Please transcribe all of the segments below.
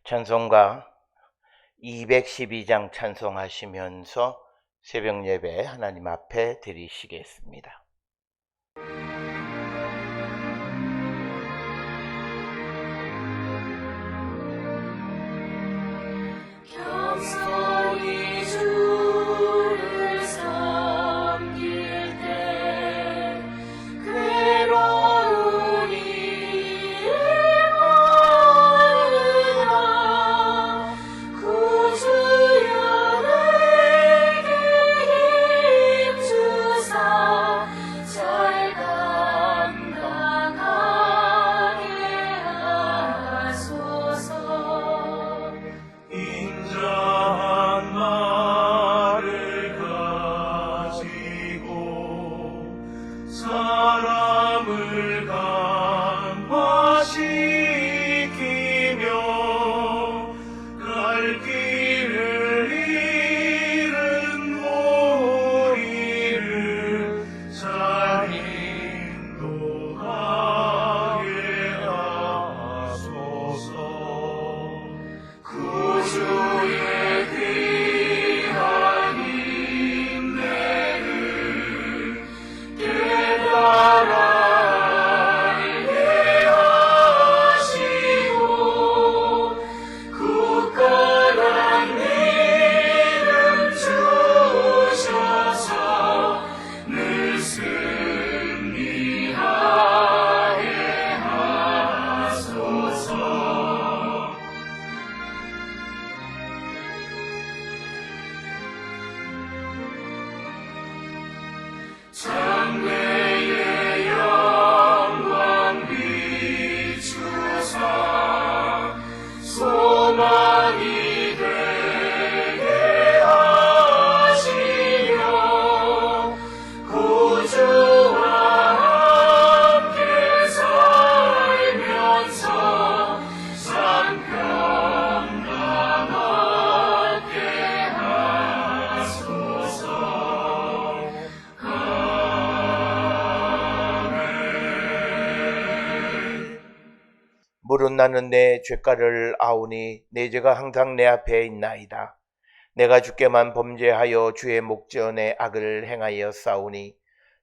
찬송가 212장 찬송하시면서 새벽 예배 하나님 앞에 드리시겠습니다. 겸손히 주를 섬길 때 괴로운 이를 아느라 구주여 내게 힘 주사 잘 감당하게 하소서. 인자한 말을 가지고 사람을 감화시키며 갈 길을 잃은 우리를 잘 인도하게 하소서. 구주의 귀한 인내를 깨달아 알게 하시고 굳건한 믿음 주셔서 늘 승리하게 하소서. 장래의 영광 비추사 소망이 되게 하시며 구주와 함께 살면서 산 평강 얻게 하소서. 물은 나는 내 죄가를 아오니 내 죄가 항상 내 앞에 있나이다. 내가 주께만 범죄하여 주의 목전에 악을 행하여 싸우니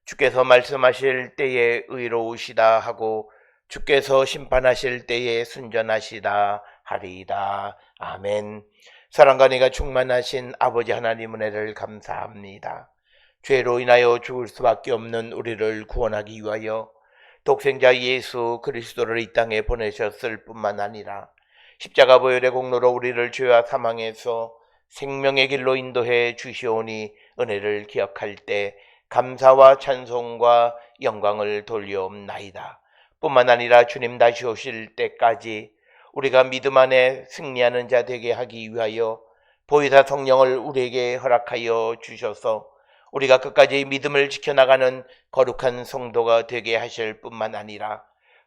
주께서 말씀하실 때에 의로우시다 하고 주께서 심판하실 때에 순전하시다 하리이다. 아멘. 사랑과 은혜가 충만하신 아버지 하나님 은혜를 감사합니다. 죄로 인하여 죽을 수밖에 없는 우리를 구원하기 위하여 독생자 예수 그리스도를 이 땅에 보내셨을 뿐만 아니라 십자가 보혈의 공로로 우리를 죄와 사망에서 생명의 길로 인도해 주시오니 은혜를 기억할 때 감사와 찬송과 영광을 돌려옵나이다. 뿐만 아니라 주님 다시 오실 때까지 우리가 믿음 안에 승리하는 자 되게 하기 위하여 보혜사 성령을 우리에게 허락하여 주셔서 우리가 끝까지 믿음을 지켜나가는 거룩한 성도가 되게 하실 뿐만 아니라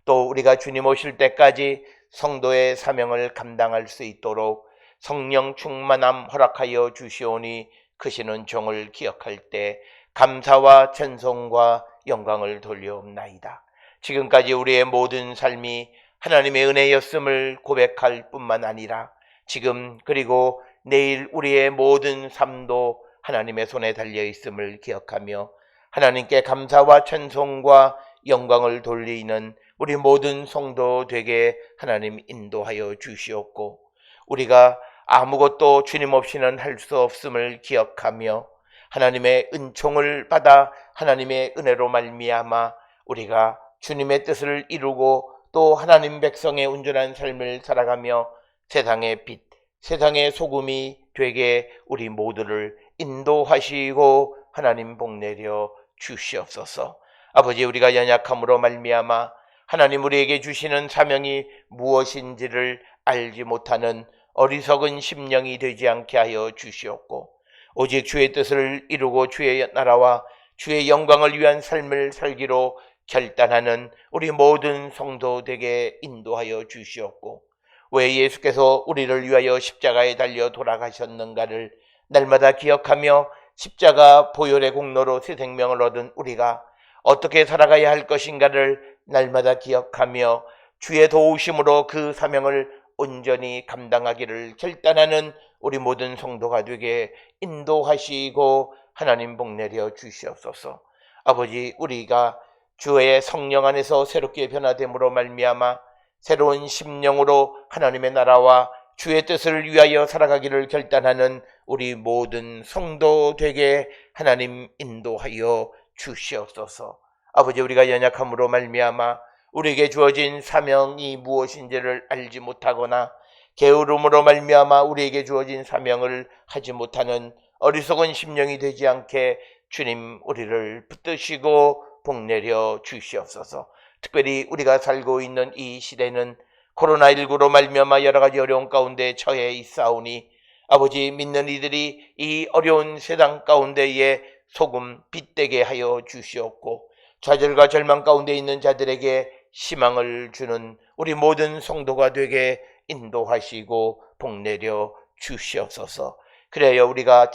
또 우리가 주님 오실 때까지 성도의 사명을 감당할 수 있도록 성령 충만함 허락하여 주시오니 크시는 종을 기억할 때 감사와 찬송과 영광을 돌려옵나이다. 지금까지 우리의 모든 삶이 하나님의 은혜였음을 고백할 뿐만 아니라 지금 그리고 내일 우리의 모든 삶도 하나님의 손에 달려있음을 기억하며 하나님께 감사와 찬송과 영광을 돌리는 우리 모든 성도 되게 하나님 인도하여 주시옵고 우리가 아무것도 주님 없이는 할 수 없음을 기억하며 하나님의 은총을 받아 하나님의 은혜로 말미암아 우리가 주님의 뜻을 이루고 또 하나님 백성의 온전한 삶을 살아가며 세상의 빛, 세상의 소금이 되게 우리 모두를 인도하시고 하나님 복내려 주시옵소서. 아버지, 우리가 연약함으로 말미암아 하나님 우리에게 주시는 사명이 무엇인지를 알지 못하는 어리석은 심령이 되지 않게 하여 주시옵고 오직 주의 뜻을 이루고 주의 나라와 주의 영광을 위한 삶을 살기로 결단하는 우리 모든 성도 되게 인도하여 주시옵고 왜 예수께서 우리를 위하여 십자가에 달려 돌아가셨는가를 날마다 기억하며 십자가 보혈의 공로로 새 생명을 얻은 우리가 어떻게 살아가야 할 것인가를 날마다 기억하며 주의 도우심으로 그 사명을 온전히 감당하기를 결단하는 우리 모든 성도가 되게 인도하시고 하나님 복 내려 주시옵소서. 아버지, 우리가 주의 성령 안에서 새롭게 변화됨으로 말미암아 새로운 심령으로 하나님의 나라와 주의 뜻을 위하여 살아가기를 결단하는 우리 모든 성도 되게 하나님 인도하여 주시옵소서. 아버지, 우리가 연약함으로 말미암아 우리에게 주어진 사명이 무엇인지를 알지 못하거나 게으름으로 말미암아 우리에게 주어진 사명을 하지 못하는 어리석은 심령이 되지 않게 주님 우리를 붙드시고 복내려 주시옵소서. 특별히 우리가 살고 있는 이 시대는 코로나19로 말미암아 여러 가지 어려운 가운데 처해 있사오니 아버지, 믿는 이들이 이 어려운 세상 가운데에 소금 빛되게 하여 주시옵고 좌절과 절망 가운데 있는 자들에게 희망을 주는 우리 모든 성도가 되게 인도하시고 복내려 주시옵소서. 그래야 우리가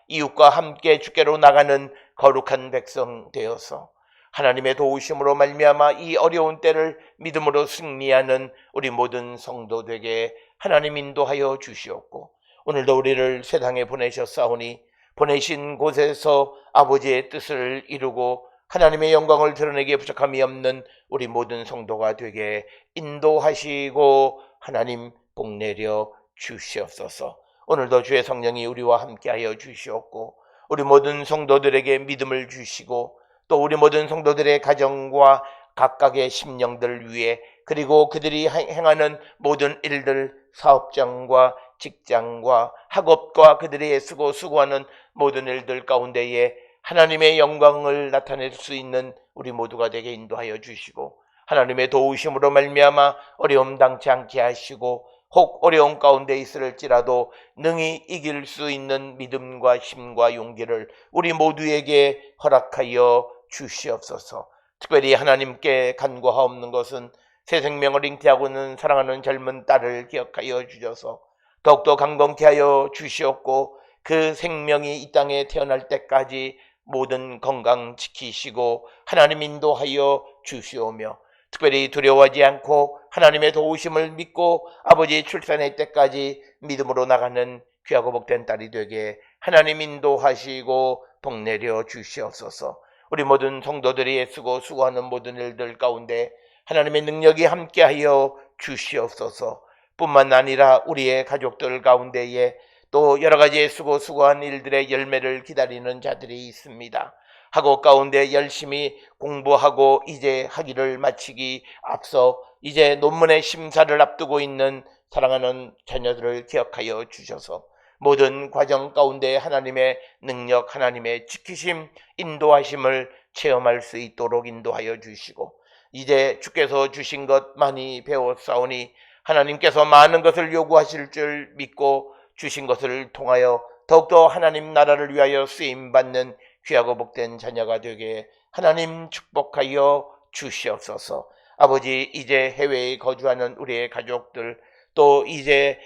이웃과 함께 주께로 나가는 거룩한 백성 되어서 하나님의 도우심으로 말미암아 이 어려운 때를 믿음으로 승리하는 우리 모든 성도 되게 하나님 인도하여 주시옵고 오늘도 우리를 세상에 보내셨사오니 보내신 곳에서 아버지의 뜻을 이루고 하나님의 영광을 드러내기에 부족함이 없는 우리 모든 성도가 되게 인도하시고 하나님 복내려 주시옵소서. 오늘도 주의 성령이 우리와 함께하여 주시옵고 우리 모든 성도들에게 믿음을 주시고 또 우리 모든 성도들의 가정과 각각의 심령들 위해 그리고 그들이 행하는 모든 일들, 사업장과 직장과 학업과 그들이 애쓰고 수고하는 모든 일들 가운데에 하나님의 영광을 나타낼 수 있는 우리 모두가 되게 인도하여 주시고 하나님의 도우심으로 말미암아 어려움 당치 않게 하시고 혹 어려운 가운데 있을지라도 능히 이길 수 있는 믿음과 힘과 용기를 우리 모두에게 허락하여 주시옵소서. 특별히 하나님께 간구하옵는 것은 새 생명을 잉태하고 있는 사랑하는 젊은 딸을 기억하여 주셔서 더욱더 강건케 하여 주시옵고 그 생명이 이 땅에 태어날 때까지 모든 건강 지키시고 하나님 인도하여 주시오며 특별히 두려워하지 않고 하나님의 도우심을 믿고 아버지의 출산의 때까지 믿음으로 나가는 귀하고 복된 딸이 되게 하나님 인도하시고 복내려 주시옵소서. 우리 모든 성도들이 애쓰고 수고하는 모든 일들 가운데 하나님의 능력이 함께하여 주시옵소서. 뿐만 아니라 우리의 가족들 가운데에 또 여러 가지 애쓰고 수고한 일들의 열매를 기다리는 자들이 있습니다. 학업 가운데 열심히 공부하고 이제 학위를 마치기 앞서 이제 논문의 심사를 앞두고 있는 사랑하는 자녀들을 기억하여 주셔서 모든 과정 가운데 하나님의 능력, 하나님의 지키심, 인도하심을 체험할 수 있도록 인도하여 주시고 이제 주께서 주신 것 많이 배웠사오니 하나님께서 많은 것을 요구하실 줄 믿고 주신 것을 통하여 더욱더 하나님 나라를 위하여 쓰임받는 귀하고 복된 자녀가 되게 하나님 축복하여 주시옵소서. 아버지, 이제 해외에 거주하는 우리의 가족들 또 이제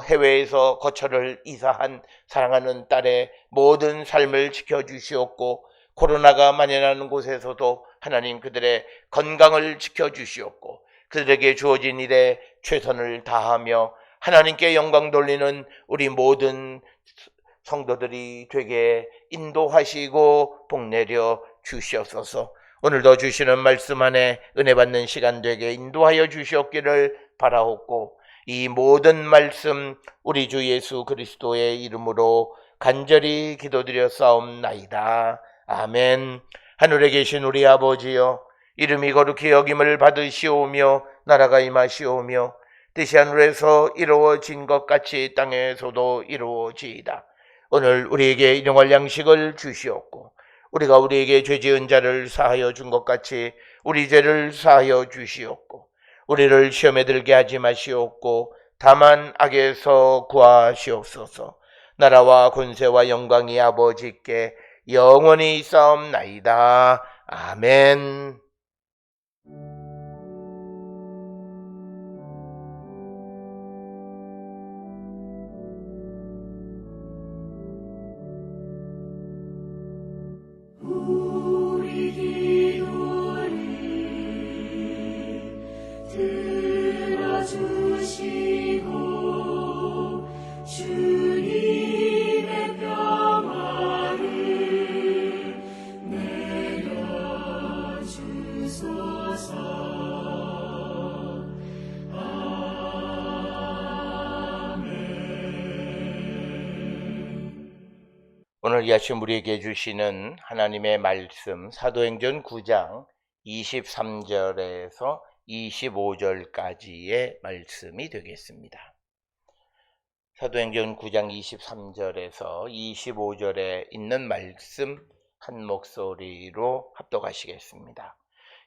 해외에서 거처를 이사한 사랑하는 딸의 모든 삶을 지켜주시옵고 코로나가 만연하는 곳에서도 하나님 그들의 건강을 지켜주시옵고 그들에게 주어진 일에 최선을 다하며 하나님께 영광 돌리는 우리 모든 성도들이 되게 인도하시고 복내려 주시옵소서. 오늘도 주시는 말씀 안에 은혜 받는 시간 되게 인도하여 주시옵기를 바라옵고 이 모든 말씀 우리 주 예수 그리스도의 이름으로 간절히 기도드렸사옵나이다. 아멘. 하늘에 계신 우리 아버지여, 이름이 거룩히 여김을 받으시오며 나라가 임하시오며 뜻이 하늘에서 이루어진 것 같이 땅에서도 이루어지이다. 오늘 우리에게 일용할 양식을 주시옵고 우리가 우리에게 죄 지은 자를 사하여 준 것 같이 우리 죄를 사하여 주시옵고 우리를 시험에 들게 하지 마시옵고 다만 악에서 구하시옵소서. 나라와 권세와 영광이 아버지께 영원히 있사옵나이다. 아멘. 우리 기도를 들어주시 오늘 이 아침 우리에게 주시는 하나님의 말씀 사도행전 9장 23절에서 25절까지의 말씀이 되겠습니다. 사도행전 9장 23절에서 25절에 있는 말씀 한 목소리로 합독하시겠습니다.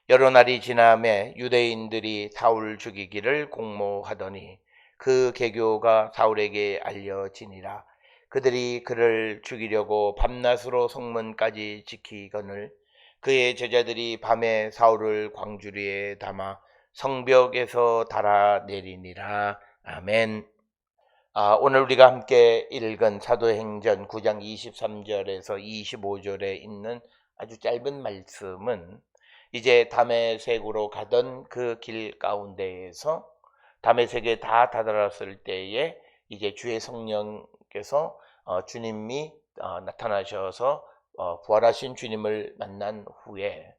여러 날이 지남에 유대인들이 사울 죽이기를 공모하더니 그 계교가 사울에게 알려지니라. 그들이 그를 죽이려고 밤낮으로 성문까지 지키거늘 그의 제자들이 밤에 사울을 광주리에 담아 성벽에서 달아내리니라. 아멘. 오늘 우리가 함께 읽은 사도행전 9장 23절에서 25절에 있는 아주 짧은 말씀은 이제 다메섹으로 가던 그 길 가운데에서 다메섹에 다 다다랐을 때에 이제 주의 성령께서 주님이 나타나셔서 부활하신 주님을 만난 후에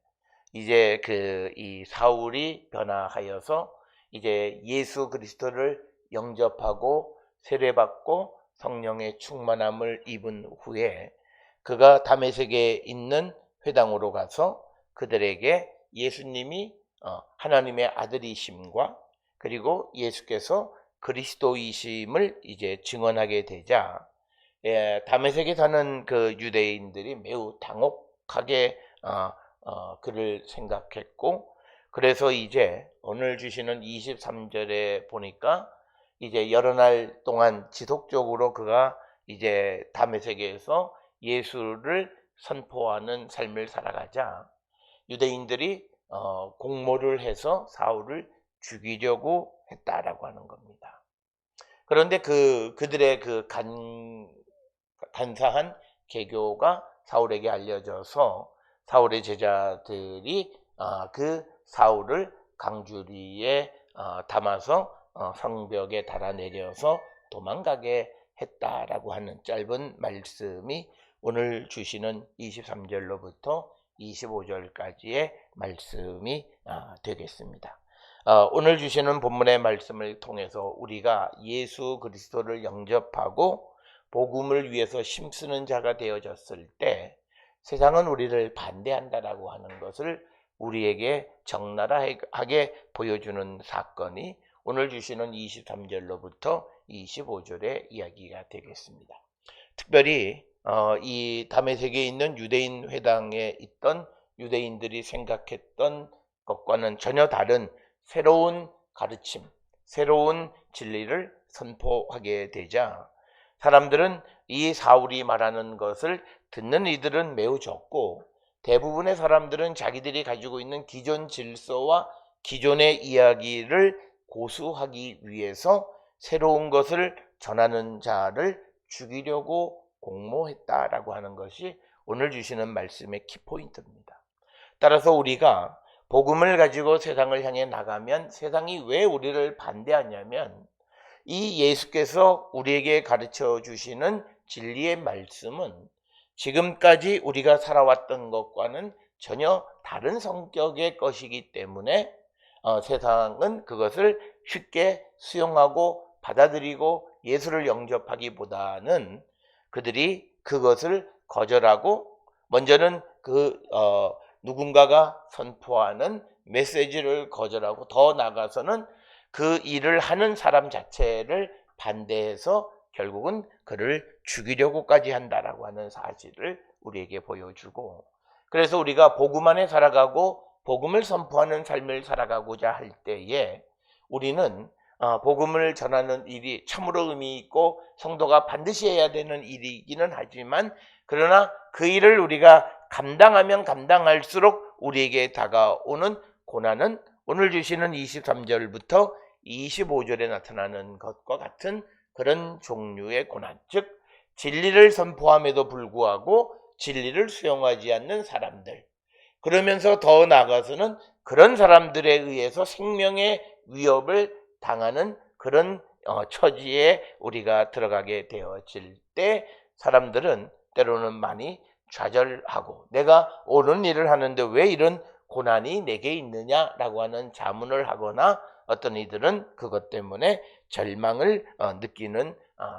이제 이 사울이 변화하여서 이제 예수 그리스도를 영접하고 세례받고 성령의 충만함을 입은 후에 그가 다메섹에 있는 회당으로 가서 그들에게 예수님이 하나님의 아들이심과 그리고 예수께서 그리스도이심을 이제 증언하게 되자 다메섹에 사는 그 유대인들이 매우 당혹하게 그를 생각했고, 그래서 이제 오늘 주시는 23절에 보니까 이제 여러 날 동안 지속적으로 그가 이제 다메섹에서 예수를 선포하는 삶을 살아가자 유대인들이 공모를 해서 사울을 죽이려고 했다라고 하는 겁니다. 그런데 그들의 그 간사한 계교가 사울에게 알려져서 사울의 제자들이 그 사울을 강주리에 담아서 성벽에 달아내려서 도망가게 했다라고 하는 짧은 말씀이 오늘 주시는 23절로부터 25절까지의 말씀이 되겠습니다. 오늘 주시는 본문의 말씀을 통해서 우리가 예수 그리스도를 영접하고 복음을 위해서 힘쓰는 자가 되어졌을 때 세상은 우리를 반대한다라고 하는 것을 우리에게 적나라하게 보여주는 사건이 오늘 주시는 23절로부터 25절의 이야기가 되겠습니다. 특별히 이 다메섹에 있는 유대인 회당에 있던 유대인들이 생각했던 것과는 전혀 다른 새로운 가르침, 새로운 진리를 선포하게 되자 사람들은 이 사울이 말하는 것을 듣는 이들은 매우 적고 대부분의 사람들은 자기들이 가지고 있는 기존 질서와 기존의 이야기를 고수하기 위해서 새로운 것을 전하는 자를 죽이려고 공모했다라고 하는 것이 오늘 주시는 말씀의 키포인트입니다. 따라서 우리가 복음을 가지고 세상을 향해 나가면 세상이 왜 우리를 반대하냐면 이 예수께서 우리에게 가르쳐 주시는 진리의 말씀은 지금까지 우리가 살아왔던 것과는 전혀 다른 성격의 것이기 때문에 세상은 그것을 쉽게 수용하고 받아들이고 예수를 영접하기보다는 그들이 그것을 거절하고 먼저는 누군가가 선포하는 메시지를 거절하고 더 나아가서는 그 일을 하는 사람 자체를 반대해서 결국은 그를 죽이려고까지 한다라고 하는 사실을 우리에게 보여주고, 그래서 우리가 복음 안에 살아가고 복음을 선포하는 삶을 살아가고자 할 때에 우리는 복음을 전하는 일이 참으로 의미 있고 성도가 반드시 해야 되는 일이기는 하지만 그러나 그 일을 우리가 감당하면 감당할수록 우리에게 다가오는 고난은 오늘 주시는 23절부터 25절에 나타나는 것과 같은 그런 종류의 고난, 즉 진리를 선포함에도 불구하고 진리를 수용하지 않는 사람들, 그러면서 더 나아가서는 그런 사람들에 의해서 생명의 위협을 당하는 그런 처지에 우리가 들어가게 되어질 때 사람들은 때로는 많이 좌절하고 내가 옳은 일을 하는데 왜 이런 고난이 내게 있느냐라고 하는 자문을 하거나 어떤 이들은 그것 때문에 절망을 느끼는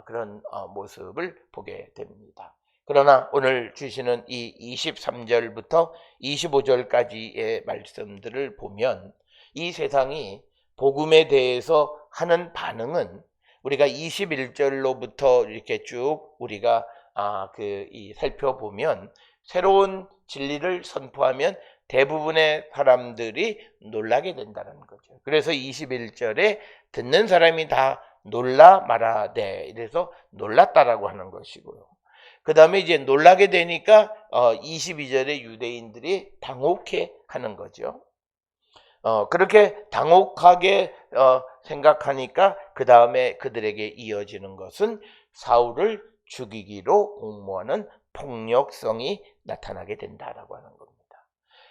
그런 모습을 보게 됩니다. 그러나 오늘 주시는 이 23절부터 25절까지의 말씀들을 보면 이 세상이 복음에 대해서 하는 반응은 우리가 21절로부터 이렇게 쭉 우리가 살펴보면 새로운 진리를 선포하면 대부분의 사람들이 놀라게 된다는 거죠. 그래서 21절에 듣는 사람이 다 놀라 말하되, 이래서 놀랐다라고 하는 것이고요. 그 다음에 이제 놀라게 되니까 22절에 유대인들이 당혹해 하는 거죠. 그렇게 당혹하게 생각하니까 그 다음에 그들에게 이어지는 것은 사울을 죽이기로 공모하는 폭력성이 나타나게 된다라고 하는 겁니다.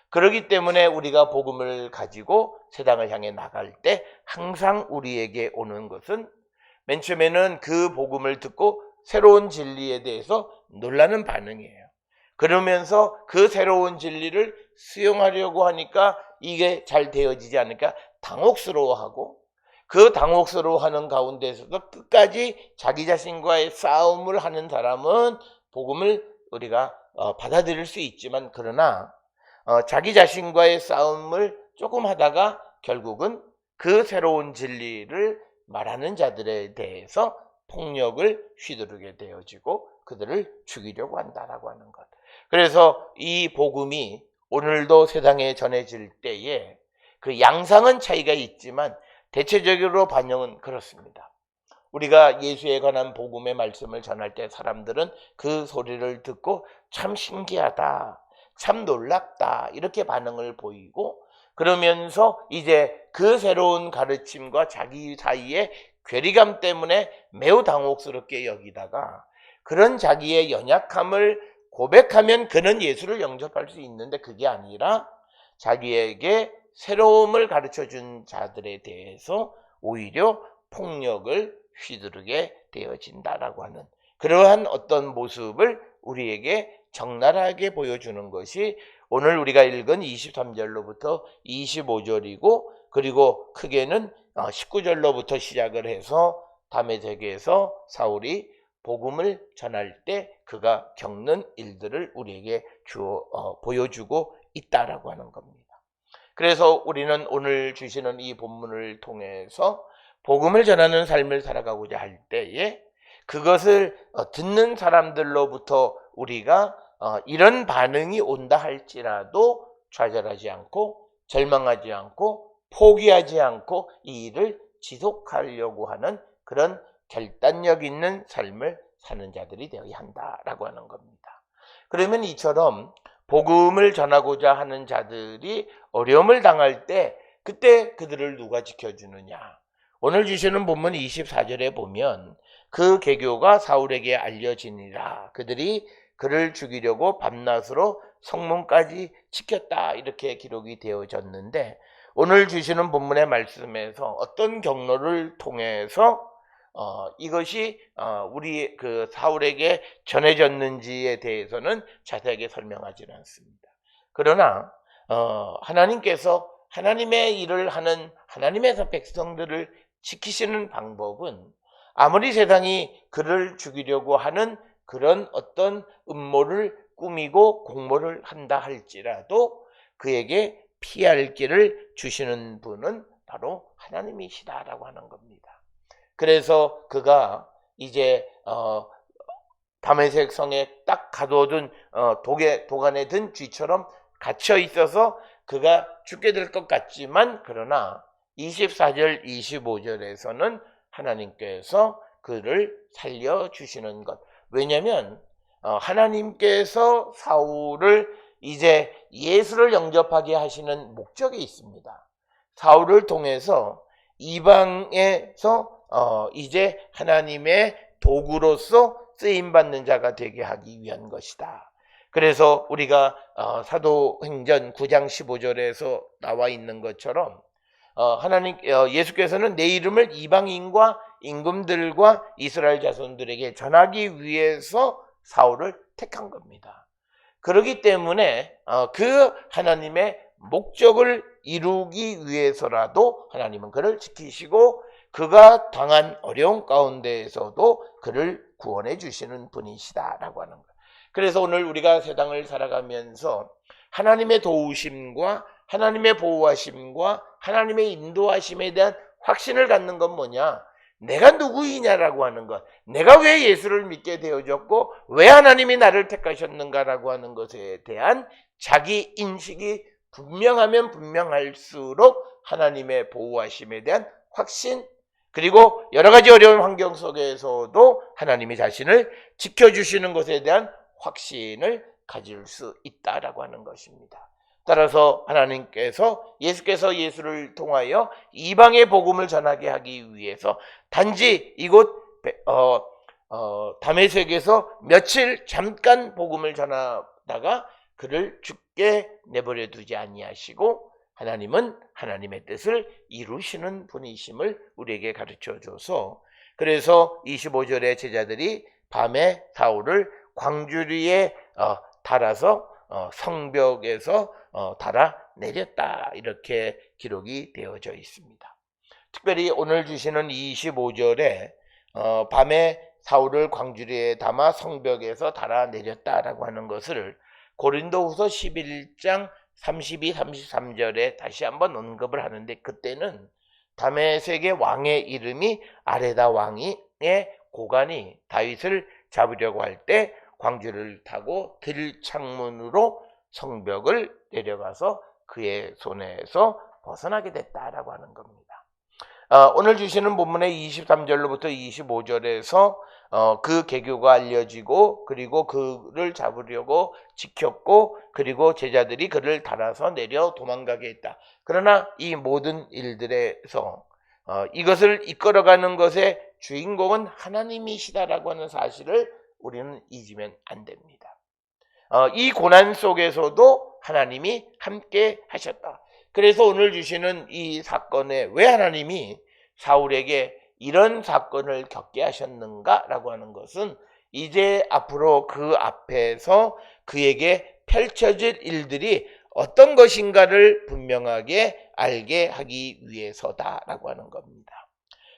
그렇기 때문에 우리가 복음을 가지고 세상을 향해 나갈 때 항상 우리에게 오는 것은 맨 처음에는 그 복음을 듣고 새로운 진리에 대해서 놀라는 반응이에요. 그러면서 그 새로운 진리를 수용하려고 하니까 이게 잘 되어지지 않으니까 당혹스러워하고, 그 당혹스러워하는 가운데서도 끝까지 자기 자신과의 싸움을 하는 사람은 복음을 우리가 받아들일 수 있지만, 그러나 자기 자신과의 싸움을 조금 하다가 결국은 그 새로운 진리를 말하는 자들에 대해서 폭력을 휘두르게 되어지고 그들을 죽이려고 한다라고 하는 것. 그래서 이 복음이 오늘도 세상에 전해질 때에 그 양상은 차이가 있지만 대체적으로 반영은 그렇습니다. 우리가 예수에 관한 복음의 말씀을 전할 때 사람들은 그 소리를 듣고 참 신기하다, 참 놀랍다, 이렇게 반응을 보이고, 그러면서 이제 그 새로운 가르침과 자기 사이의 괴리감 때문에 매우 당혹스럽게 여기다가 그런 자기의 연약함을 고백하면 그는 예수를 영접할 수 있는데, 그게 아니라 자기에게 새로움을 가르쳐준 자들에 대해서 오히려 폭력을 휘두르게 되어진다라고 하는 그러한 어떤 모습을 우리에게 적나라하게 보여주는 것이 오늘 우리가 읽은 23절로부터 25절이고, 그리고 크게는 19절로부터 시작을 해서 다메섹에서 사울이 복음을 전할 때 그가 겪는 일들을 우리에게 보여주고 있다라고 하는 겁니다. 그래서 우리는 오늘 주시는 이 본문을 통해서 복음을 전하는 삶을 살아가고자 할 때에 그것을 듣는 사람들로부터 우리가 이런 반응이 온다 할지라도 좌절하지 않고 절망하지 않고 포기하지 않고 이 일을 지속하려고 하는 그런 결단력 있는 삶을 사는 자들이 되어야 한다라고 하는 겁니다. 그러면 이처럼 복음을 전하고자 하는 자들이 어려움을 당할 때 그때 그들을 누가 지켜주느냐? 오늘 주시는 본문 24절에 보면 그 계교가 사울에게 알려지니라. 그들이 그를 죽이려고 밤낮으로 성문까지 지켰다, 이렇게 기록이 되어졌는데, 오늘 주시는 본문의 말씀에서 어떤 경로를 통해서 이것이 우리 그 사울에게 전해졌는지에 대해서는 자세하게 설명하지는 않습니다. 그러나 하나님께서 하나님의 일을 하는 하나님의 백성들을 지키시는 방법은 아무리 세상이 그를 죽이려고 하는 그런 어떤 음모를 꾸미고 공모를 한다 할지라도 그에게 피할 길을 주시는 분은 바로 하나님이시다라고 하는 겁니다. 그래서 그가 이제 다메섹 성에 딱 가둬둔 도간에 든 쥐처럼 갇혀 있어서 그가 죽게 될 것 같지만, 그러나 24절 25절에서는 하나님께서 그를 살려주시는 것. 왜냐하면 하나님께서 사울을 이제 예수를 영접하게 하시는 목적이 있습니다. 사울을 통해서 이방에서 이제 하나님의 도구로서 쓰임받는 자가 되게 하기 위한 것이다. 그래서 우리가 사도행전 9장 15절에서 나와 있는 것처럼 예수께서는 내 이름을 이방인과 임금들과 이스라엘 자손들에게 전하기 위해서 사울을 택한 겁니다. 그렇기 때문에 그 하나님의 목적을 이루기 위해서라도 하나님은 그를 지키시고 그가 당한 어려운 가운데에서도 그를 구원해 주시는 분이시다라고 하는 거예요. 그래서 오늘 우리가 세상을 살아가면서 하나님의 도우심과 하나님의 보호하심과 하나님의 인도하심에 대한 확신을 갖는 건 뭐냐? 내가 누구이냐라고 하는 것, 내가 왜 예수를 믿게 되어졌고 왜 하나님이 나를 택하셨는가라고 하는 것에 대한 자기 인식이 분명하면 분명할수록 하나님의 보호하심에 대한 확신, 그리고 여러 가지 어려운 환경 속에서도 하나님이 자신을 지켜주시는 것에 대한 확신을 가질 수 있다라고 하는 것입니다. 따라서 하나님께서 예수를 통하여 이방의 복음을 전하게 하기 위해서 단지 이곳 다메섹에서 며칠 잠깐 복음을 전하다가 그를 죽게 내버려 두지 아니하시고 하나님은 하나님의 뜻을 이루시는 분이심을 우리에게 가르쳐 줘서, 그래서 25절에 제자들이 밤에 사울을 광주리에 달아서 성벽에서 달아 내렸다, 이렇게 기록이 되어져 있습니다. 특별히 오늘 주시는 25절에 밤에 사울을 광주리에 담아 성벽에서 달아 내렸다라고 하는 것을 고린도후서 11장 32, 33절에 다시 한번 언급을 하는데, 그때는 다메섹의 왕의 이름이 아레다 왕의 고관이 다윗을 잡으려고 할 때 광주를 타고 들창문으로 성벽을 내려가서 그의 손에서 벗어나게 됐다라고 하는 겁니다. 오늘 주시는 본문의 23절로부터 25절에서 그 계교가 알려지고, 그리고 그를 잡으려고 지켰고, 그리고 제자들이 그를 달아서 내려 도망가게 했다. 그러나 이 모든 일들에서 이것을 이끌어가는 것의 주인공은 하나님이시다라고 하는 사실을 우리는 잊으면 안 됩니다. 이 고난 속에서도 하나님이 함께 하셨다. 그래서 오늘 주시는 이 사건에 왜 하나님이 사울에게 이런 사건을 겪게 하셨는가라고 하는 것은 이제 앞으로 그 앞에서 그에게 펼쳐질 일들이 어떤 것인가를 분명하게 알게 하기 위해서다라고 하는 겁니다.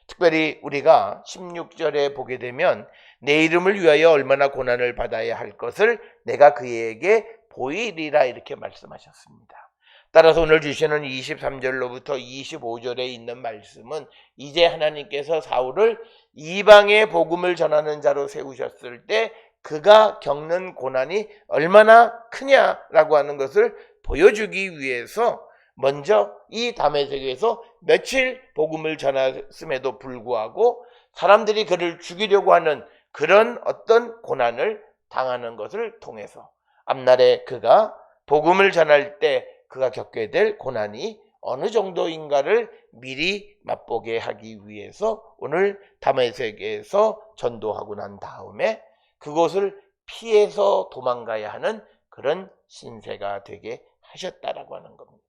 특별히 우리가 16절에 보게 되면 내 이름을 위하여 얼마나 고난을 받아야 할 것을 내가 그에게 보이리라, 이렇게 말씀하셨습니다. 따라서 오늘 주시는 23절로부터 25절에 있는 말씀은 이제 하나님께서 사울을 이방의 복음을 전하는 자로 세우셨을 때 그가 겪는 고난이 얼마나 크냐라고 하는 것을 보여주기 위해서 먼저 이 다메섹에서 며칠 복음을 전했음에도 불구하고 사람들이 그를 죽이려고 하는 그런 어떤 고난을 당하는 것을 통해서 앞날에 그가 복음을 전할 때 그가 겪게 될 고난이 어느 정도인가를 미리 맛보게 하기 위해서 오늘 다메섹에서 전도하고 난 다음에 그곳을 피해서 도망가야 하는 그런 신세가 되게 하셨다라고 하는 겁니다.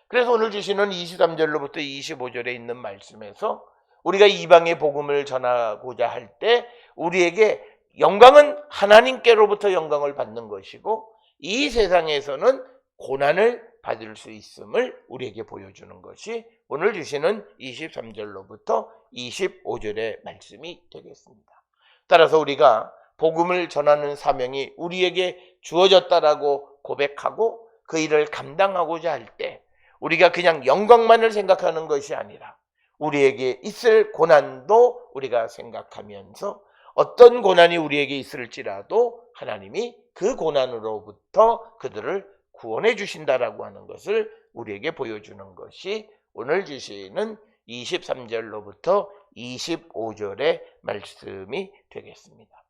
그래서 오늘 주시는 23절로부터 25절에 있는 말씀에서 우리가 이방의 복음을 전하고자 할 때 우리에게 영광은 하나님께로부터 영광을 받는 것이고 이 세상에서는 고난을 받을 수 있음을 우리에게 보여주는 것이 오늘 주시는 23절로부터 25절의 말씀이 되겠습니다. 따라서 우리가 복음을 전하는 사명이 우리에게 주어졌다라고 고백하고 그 일을 감당하고자 할 때 우리가 그냥 영광만을 생각하는 것이 아니라 우리에게 있을 고난도 우리가 생각하면서 어떤 고난이 우리에게 있을지라도 하나님이 그 고난으로부터 그들을 구원해 주신다라고 하는 것을 우리에게 보여주는 것이 오늘 주시는 23절로부터 25절의 말씀이 되겠습니다.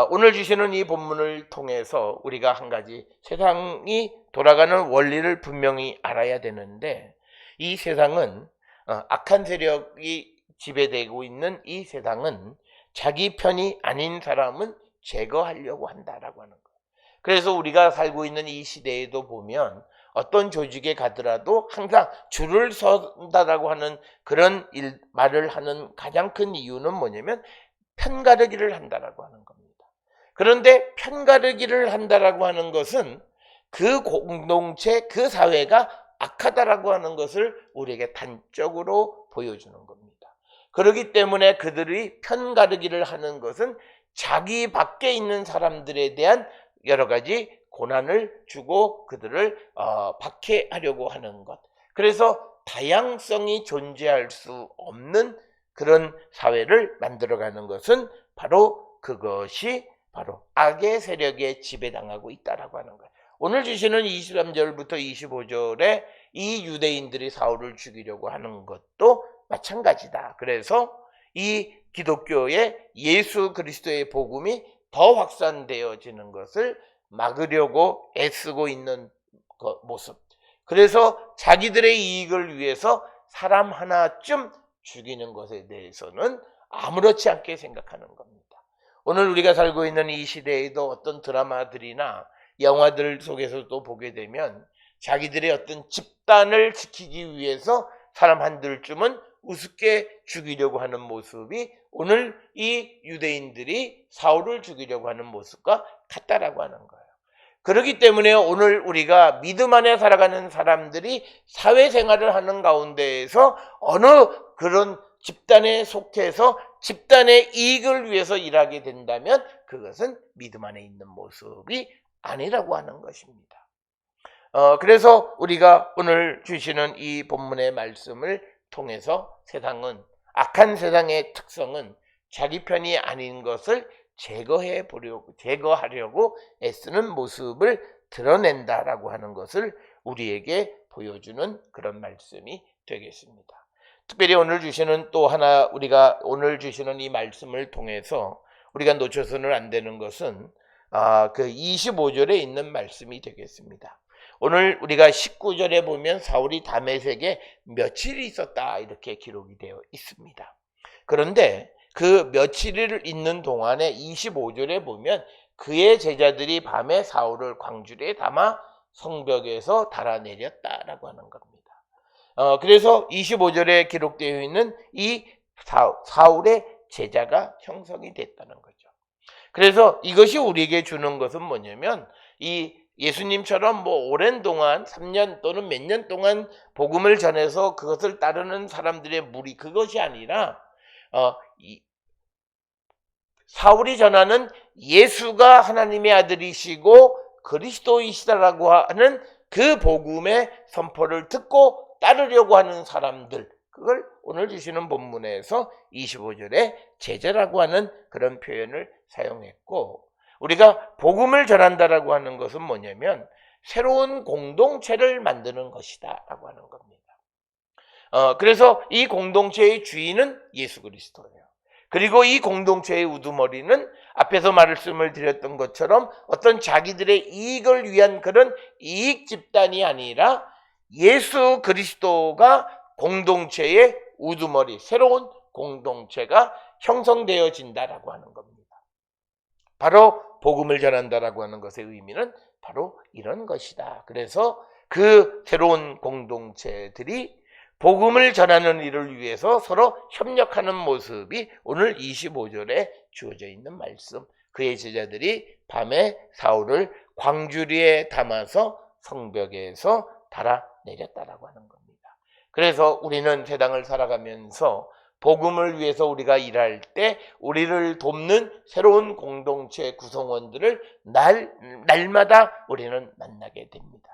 오늘 주시는 이 본문을 통해서 우리가 한 가지 세상이 돌아가는 원리를 분명히 알아야 되는데, 이 세상은 악한 세력이 지배되고 있는 이 세상은 자기 편이 아닌 사람은 제거하려고 한다라고 하는 거예요. 그래서 우리가 살고 있는 이 시대에도 보면 어떤 조직에 가더라도 항상 줄을 선다라고 하는 그런 말을 하는 가장 큰 이유는 뭐냐면 편가르기를 한다라고 하는 겁니다. 그런데 편가르기를 한다라고 하는 것은 그 공동체, 그 사회가 악하다라고 하는 것을 우리에게 단적으로 보여주는 겁니다. 그렇기 때문에 그들이 편가르기를 하는 것은 자기 밖에 있는 사람들에 대한 여러 가지 고난을 주고 그들을 박해하려고 하는 것. 그래서 다양성이 존재할 수 없는 그런 사회를 만들어가는 것은 그것이 바로 악의 세력에 지배당하고 있다라고 하는 거예요. 오늘 주시는 23절부터 25절에 이 유대인들이 사울을 죽이려고 하는 것도 마찬가지다. 그래서 이 기독교의 예수 그리스도의 복음이 더 확산되어지는 것을 막으려고 애쓰고 있는 모습. 그래서 자기들의 이익을 위해서 사람 하나쯤 죽이는 것에 대해서는 아무렇지 않게 생각하는 겁니다. 오늘 우리가 살고 있는 이 시대에도 어떤 드라마들이나 영화들 속에서도 보게 되면 자기들의 어떤 집단을 지키기 위해서 사람 한둘쯤은 우습게 죽이려고 하는 모습이 오늘 이 유대인들이 사울을 죽이려고 하는 모습과 같다라고 하는 거예요. 그렇기 때문에 오늘 우리가 믿음 안에 살아가는 사람들이 사회생활을 하는 가운데에서 어느 그런 집단에 속해서 집단의 이익을 위해서 일하게 된다면 그것은 믿음 안에 있는 모습이 아니라고 하는 것입니다. 그래서 우리가 오늘 주시는 이 본문의 말씀을 통해서 악한 세상의 특성은 자기 편이 아닌 것을 제거하려고 애쓰는 모습을 드러낸다라고 하는 것을 우리에게 보여주는 그런 말씀이 되겠습니다. 특별히 오늘 주시는 또 하나 우리가 오늘 주시는 이 말씀을 통해서 우리가 놓쳐서는 안 되는 것은 그 25절에 있는 말씀이 되겠습니다. 오늘 우리가 19절에 보면 사울이 다메섹에 며칠이 있었다 이렇게 기록이 되어 있습니다. 그런데 그 며칠을 있는 동안에 25절에 보면 그의 제자들이 밤에 사울을 광주리에 담아 성벽에서 달아내렸다라고 하는 겁니다. 그래서 25절에 기록되어 있는 이 사울의 제자가 형성이 됐다는 거죠. 그래서 이것이 우리에게 주는 것은 뭐냐면 이 예수님처럼 오랜 동안 3년 또는 몇 년 동안 복음을 전해서 그것을 따르는 사람들의 무리 그것이 아니라 사울이 전하는 예수가 하나님의 아들이시고 그리스도이시다라고 하는 그 복음의 선포를 듣고 따르려고 하는 사람들, 그걸 오늘 주시는 본문에서 25절에 제자라고 하는 그런 표현을 사용했고, 우리가 복음을 전한다라고 하는 것은 뭐냐면 새로운 공동체를 만드는 것이다 라고 하는 겁니다. 그래서 이 공동체의 주인은 예수 그리스도예요. 그리고 이 공동체의 우두머리는 앞에서 말씀을 드렸던 것처럼 어떤 자기들의 이익을 위한 그런 이익 집단이 아니라 예수 그리스도가 공동체의 우두머리, 새로운 공동체가 형성되어진다라고 하는 겁니다. 바로 복음을 전한다라고 하는 것의 의미는 바로 이런 것이다. 그래서 그 새로운 공동체들이 복음을 전하는 일을 위해서 서로 협력하는 모습이 오늘 25절에 주어져 있는 말씀. 그의 제자들이 밤에 사울을 광주리에 담아서 성벽에서 달아내렸다라고 하는 겁니다. 그래서 우리는 세상을 살아가면서 복음을 위해서 우리가 일할 때 우리를 돕는 새로운 공동체 구성원들을 날마다 우리는 만나게 됩니다.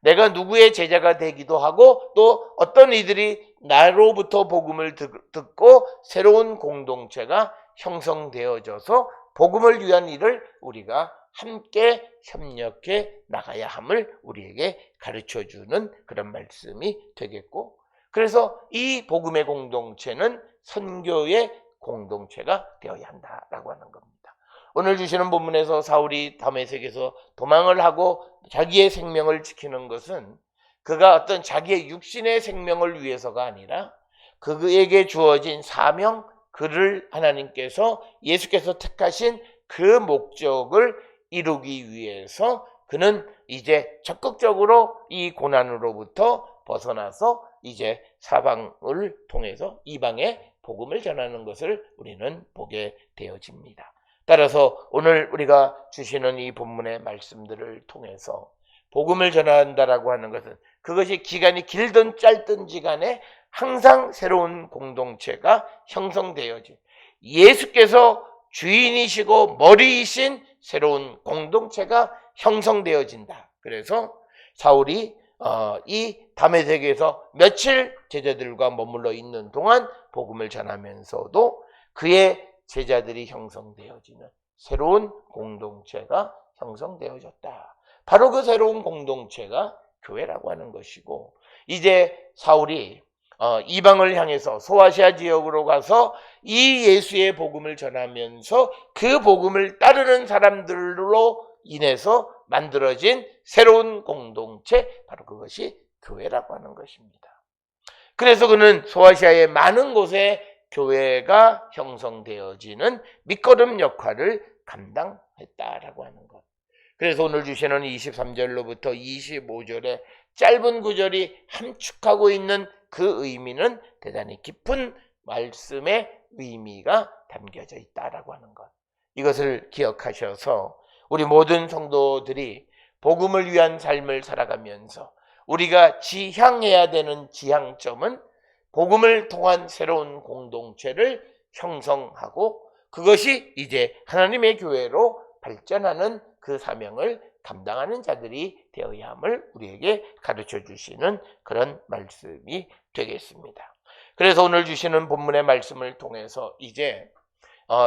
내가 누구의 제자가 되기도 하고 또 어떤 이들이 나로부터 복음을 듣고 새로운 공동체가 형성되어져서 복음을 위한 일을 우리가 함께 협력해 나가야 함을 우리에게 가르쳐주는 그런 말씀이 되겠고, 그래서 이 복음의 공동체는 선교의 공동체가 되어야 한다라고 하는 겁니다. 오늘 주시는 본문에서 사울이 다메섹에서 도망을 하고 자기의 생명을 지키는 것은 그가 어떤 자기의 육신의 생명을 위해서가 아니라 그에게 주어진 사명, 그를 하나님께서 예수께서 택하신 그 목적을 이루기 위해서 그는 이제 적극적으로 이 고난으로부터 벗어나서 이제 사방을 통해서 이방에 복음을 전하는 것을 우리는 보게 되어집니다. 따라서 오늘 우리가 주시는 이 본문의 말씀들을 통해서 복음을 전한다라고 하는 것은 그것이 기간이 길든 짧든지 간에 항상 새로운 공동체가 형성되어지 예수께서 주인이시고 머리이신 새로운 공동체가 형성되어진다. 그래서 사울이 이 다메섹에서 며칠 제자들과 머물러 있는 동안 복음을 전하면서도 그의 제자들이 형성되어지는 새로운 공동체가 형성되어졌다. 바로 그 새로운 공동체가 교회라고 하는 것이고, 이제 사울이 이방을 향해서 소아시아 지역으로 가서 이 예수의 복음을 전하면서 그 복음을 따르는 사람들로 인해서 만들어진 새로운 공동체, 바로 그것이 교회라고 하는 것입니다. 그래서 그는 소아시아의 많은 곳에 교회가 형성되어지는 밑거름 역할을 감당했다라고 하는 것. 그래서 오늘 주시는 23절로부터 25절의 짧은 구절이 함축하고 있는 그 의미는 대단히 깊은 말씀의 의미가 담겨져 있다라고 하는 것. 이것을 기억하셔서 우리 모든 성도들이 복음을 위한 삶을 살아가면서 우리가 지향해야 되는 지향점은 복음을 통한 새로운 공동체를 형성하고, 그것이 이제 하나님의 교회로 발전하는 그 사명을 감당하는 자들이 되어야 함을 우리에게 가르쳐 주시는 그런 말씀이 되겠습니다. 그래서 오늘 주시는 본문의 말씀을 통해서 이제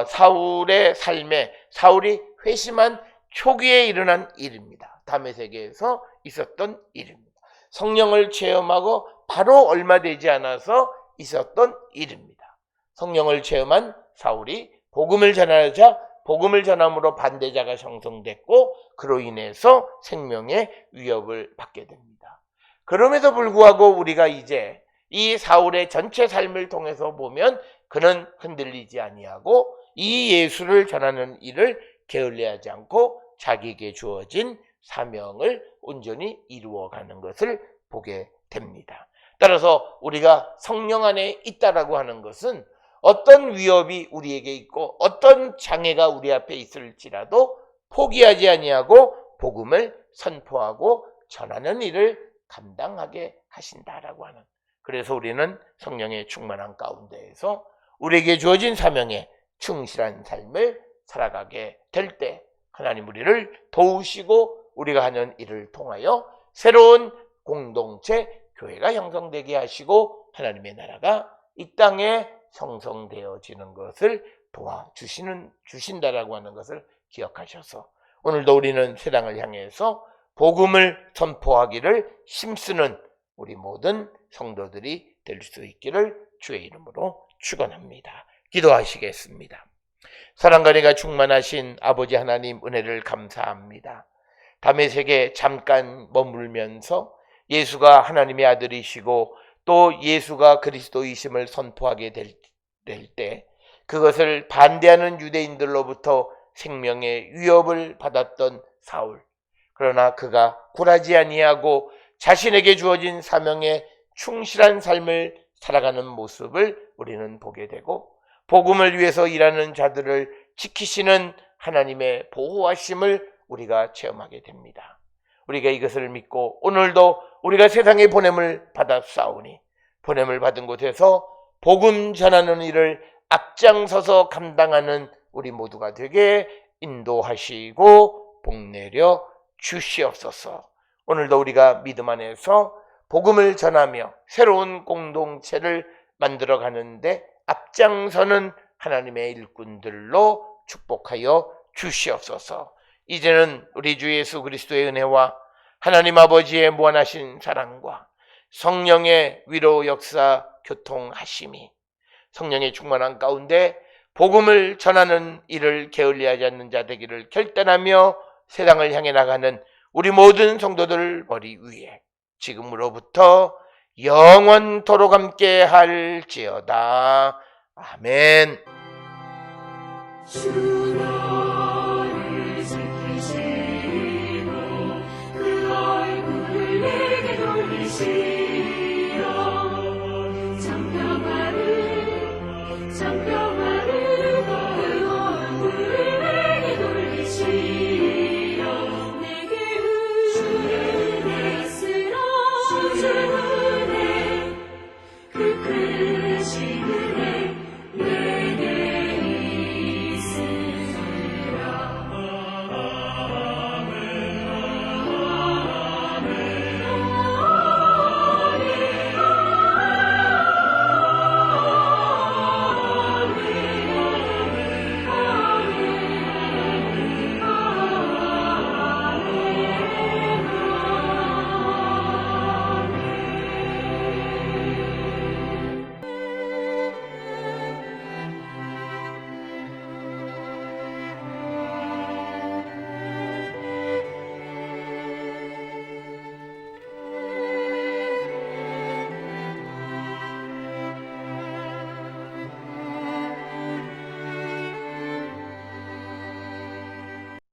사울의 삶에, 사울이 회심한 초기에 일어난 일입니다. 다메섹에서 있었던 일입니다. 성령을 체험하고 바로 얼마 되지 않아서 있었던 일입니다. 성령을 체험한 사울이 복음을 전하자 복음을 전함으로 반대자가 형성됐고, 그로 인해서 생명의 위협을 받게 됩니다. 그럼에도 불구하고 우리가 이제 이 사울의 전체 삶을 통해서 보면 그는 흔들리지 아니하고 이 예수를 전하는 일을 게을리하지 않고 자기에게 주어진 사명을 온전히 이루어가는 것을 보게 됩니다. 따라서 우리가 성령 안에 있다라고 하는 것은 어떤 위협이 우리에게 있고 어떤 장애가 우리 앞에 있을지라도 포기하지 아니하고 복음을 선포하고 전하는 일을 감당하게 하신다라고 하는, 그래서 우리는 성령의 충만한 가운데에서 우리에게 주어진 사명에 충실한 삶을 살아가게 될 때 하나님 우리를 도우시고 우리가 하는 일을 통하여 새로운 공동체, 교회가 형성되게 하시고 하나님의 나라가 이 땅에 형성되어지는 것을 도와주신다라고 하는 것을 기억하셔서 오늘도 우리는 세상을 향해서 복음을 선포하기를 힘쓰는 우리 모든 성도들이 될 수 있기를 주의 이름으로 축원합니다. 기도하시겠습니다. 사랑과 은혜가 충만하신 아버지 하나님, 은혜를 감사합니다. 다메섹에 잠깐 머물면서 예수가 하나님의 아들이시고 또 예수가 그리스도이심을 선포하게 될 때 그것을 반대하는 유대인들로부터 생명의 위협을 받았던 사울, 그러나 그가 굴하지 아니하고 자신에게 주어진 사명에 충실한 삶을 살아가는 모습을 우리는 보게 되고, 복음을 위해서 일하는 자들을 지키시는 하나님의 보호하심을 우리가 체험하게 됩니다. 우리가 이것을 믿고 오늘도 우리가 세상에 보냄을 받았사오니 보냄을 받은 곳에서 복음 전하는 일을 앞장서서 감당하는 우리 모두가 되게 인도하시고 복내려 주시옵소서. 오늘도 우리가 믿음 안에서 복음을 전하며 새로운 공동체를 만들어 가는데 앞장서는 하나님의 일꾼들로 축복하여 주시옵소서. 이제는 우리 주 예수 그리스도의 은혜와 하나님 아버지의 무한하신 사랑과 성령의 위로 역사 교통하심이 성령의 충만한 가운데 복음을 전하는 일을 게을리하지 않는 자 되기를 결단하며 세상을 향해 나가는 우리 모든 성도들 머리 위에 지금으로부터 영원토록 함께 할지어다. 아멘. 주라